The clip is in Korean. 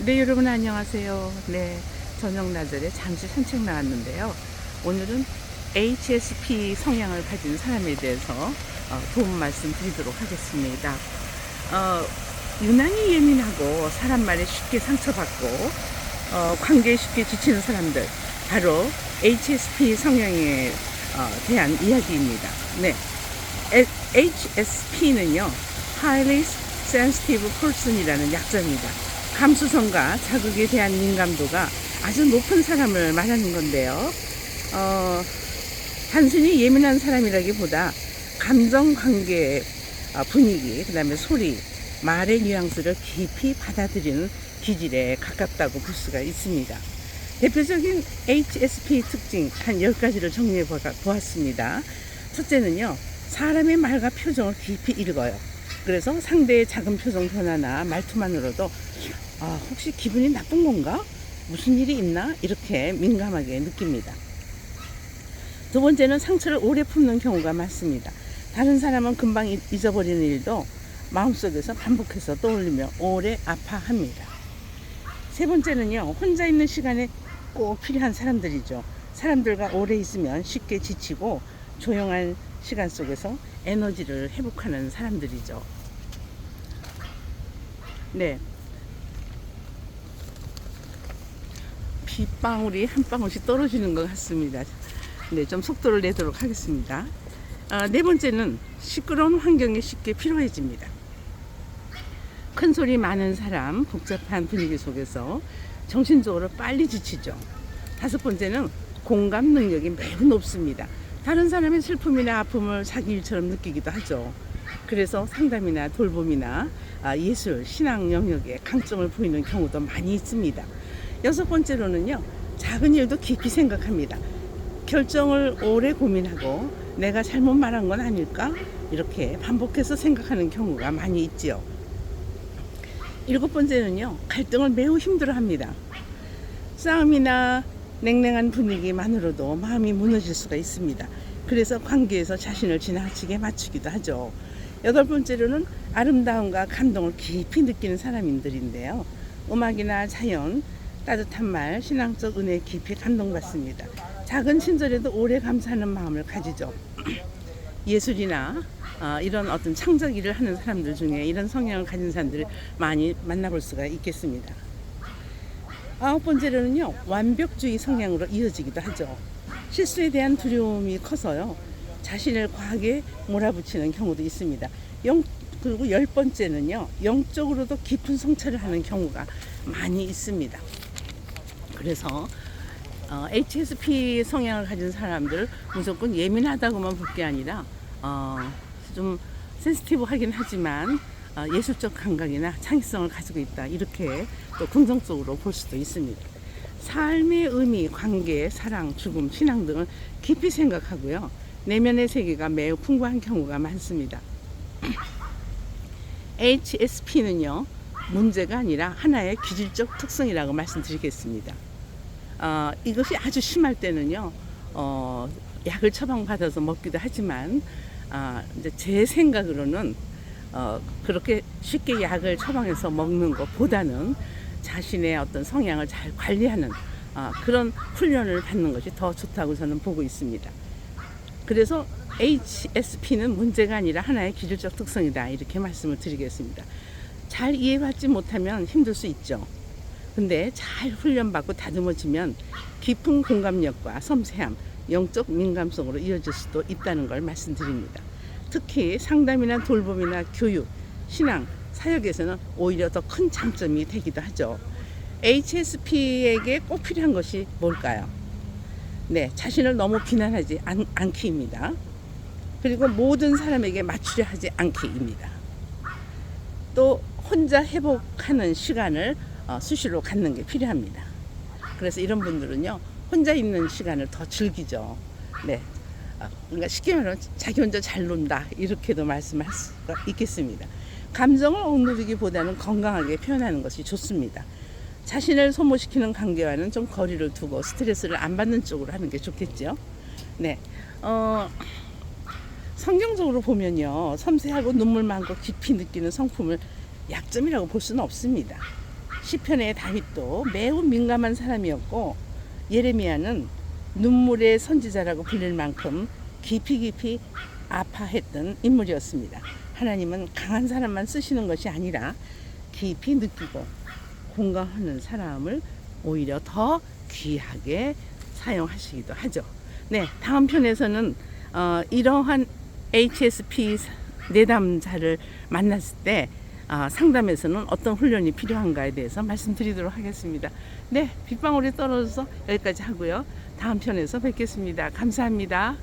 네, 여러분 안녕하세요. 네, 저녁 나절에 잠시 산책 나왔는데요. 오늘은 HSP 성향을 가진 사람에 대해서 도움 말씀 드리도록 하겠습니다. 유난히 예민하고 사람 말에 쉽게 상처받고 관계에 쉽게 지치는 사람들, 바로 HSP 성향에 대한 이야기입니다. 네, HSP는요, Highly Sensitive Person이라는 약자입니다. 감수성과 자극에 대한 민감도가 아주 높은 사람을 말하는 건데요. 단순히 예민한 사람이라기보다 감정관계 분위기, 그 다음에 소리, 말의 뉘앙스를 깊이 받아들이는 기질에 가깝다고 볼 수가 있습니다. 대표적인 HSP 특징 한 10가지를 정리해 보았습니다. 첫째는요, 사람의 말과 표정을 깊이 읽어요. 그래서 상대의 작은 표정 변화나 말투만으로도 혹시 기분이 나쁜 건가? 무슨 일이 있나? 이렇게 민감하게 느낍니다. 두 번째는 상처를 오래 품는 경우가 많습니다. 다른 사람은 금방 잊어버리는 일도 마음속에서 반복해서 떠올리며 오래 아파합니다. 세 번째는요, 혼자 있는 시간에 꼭 필요한 사람들이죠. 사람들과 오래 있으면 쉽게 지치고 조용한 시간 속에서 에너지를 회복하는 사람들이죠. 네, 빗방울이 한 방울씩 떨어지는 것 같습니다. 네, 좀 속도를 내도록 하겠습니다. 네 번째는 시끄러운 환경에 쉽게 피로해집니다. 큰 소리 많은 사람, 복잡한 분위기 속에서 정신적으로 빨리 지치죠. 다섯 번째는 공감 능력이 매우 높습니다. 다른 사람의 슬픔이나 아픔을 자기 일처럼 느끼기도 하죠. 그래서 상담이나 돌봄이나 예술, 신앙 영역에 강점을 보이는 경우도 많이 있습니다. 여섯 번째로는요, 작은 일도 깊이 생각합니다. 결정을 오래 고민하고 내가 잘못 말한 건 아닐까? 이렇게 반복해서 생각하는 경우가 많이 있지요. 일곱 번째는요, 갈등을 매우 힘들어합니다. 싸움이나 냉랭한 분위기만으로도 마음이 무너질 수가 있습니다. 그래서 관계에서 자신을 지나치게 맞추기도 하죠. 여덟 번째로는 아름다움과 감동을 깊이 느끼는 사람들인데요. 음악이나 자연, 따뜻한 말, 신앙적 은혜에 깊이 감동받습니다. 작은 친절에도 오래 감사하는 마음을 가지죠. 예술이나 이런 어떤 창작 일을 하는 사람들 중에 이런 성향을 가진 사람들을 많이 만나볼 수가 있겠습니다. 아홉 번째로는요, 완벽주의 성향으로 이어지기도 하죠. 실수에 대한 두려움이 커서요, 자신을 과하게 몰아붙이는 경우도 있습니다. 그리고 열 번째는요, 영적으로도 깊은 성찰을 하는 경우가 많이 있습니다. 그래서 HSP 성향을 가진 사람들 무조건 예민하다고만 볼 게 아니라 좀 센시티브하긴 하지만 예술적 감각이나 창의성을 가지고 있다, 이렇게 또 긍정적으로 볼 수도 있습니다. 삶의 의미, 관계, 사랑, 죽음, 신앙 등을 깊이 생각하고요, 내면의 세계가 매우 풍부한 경우가 많습니다. HSP는요, 문제가 아니라 하나의 기질적 특성이라고 말씀드리겠습니다. 이것이 아주 심할 때는요, 약을 처방받아서 먹기도 하지만 이제 제 생각으로는 그렇게 쉽게 약을 처방해서 먹는 것보다는 자신의 어떤 성향을 잘 관리하는 그런 훈련을 받는 것이 더 좋다고 저는 보고 있습니다. 그래서 HSP는 문제가 아니라 하나의 기질적 특성이다, 이렇게 말씀을 드리겠습니다. 잘 이해받지 못하면 힘들 수 있죠. 근데 잘 훈련받고 다듬어지면 깊은 공감력과 섬세함, 영적 민감성으로 이어질 수도 있다는 걸 말씀드립니다. 특히 상담이나 돌봄이나 교육, 신앙, 사역에서는 오히려 더 큰 장점이 되기도 하죠. HSP에게 꼭 필요한 것이 뭘까요? 네, 자신을 너무 비난하지 않기입니다. 그리고 모든 사람에게 맞추려 하지 않기입니다. 또 혼자 회복하는 시간을 수시로 갖는 게 필요합니다. 그래서 이런 분들은요, 혼자 있는 시간을 더 즐기죠. 네, 그러니까 쉽게 말하면 자기 혼자 잘 논다, 이렇게도 말씀할 수가 있겠습니다. 감정을 억누르기보다는 건강하게 표현하는 것이 좋습니다. 자신을 소모시키는 관계와는 좀 거리를 두고 스트레스를 안 받는 쪽으로 하는 게 좋겠죠. 네, 성경적으로 보면요, 섬세하고 눈물 많고 깊이 느끼는 성품을 약점이라고 볼 수는 없습니다. 시편의 다윗도 매우 민감한 사람이었고 예레미야는 눈물의 선지자라고 불릴 만큼 깊이 아파했던 인물이었습니다. 하나님은 강한 사람만 쓰시는 것이 아니라 깊이 느끼고 공감하는 사람을 오히려 더 귀하게 사용하시기도 하죠. 네, 다음 편에서는 이러한 HSP 내담자를 만났을 때 상담에서는 어떤 훈련이 필요한가에 대해서 말씀드리도록 하겠습니다. 네, 빗방울이 떨어져서 여기까지 하고요. 다음 편에서 뵙겠습니다. 감사합니다.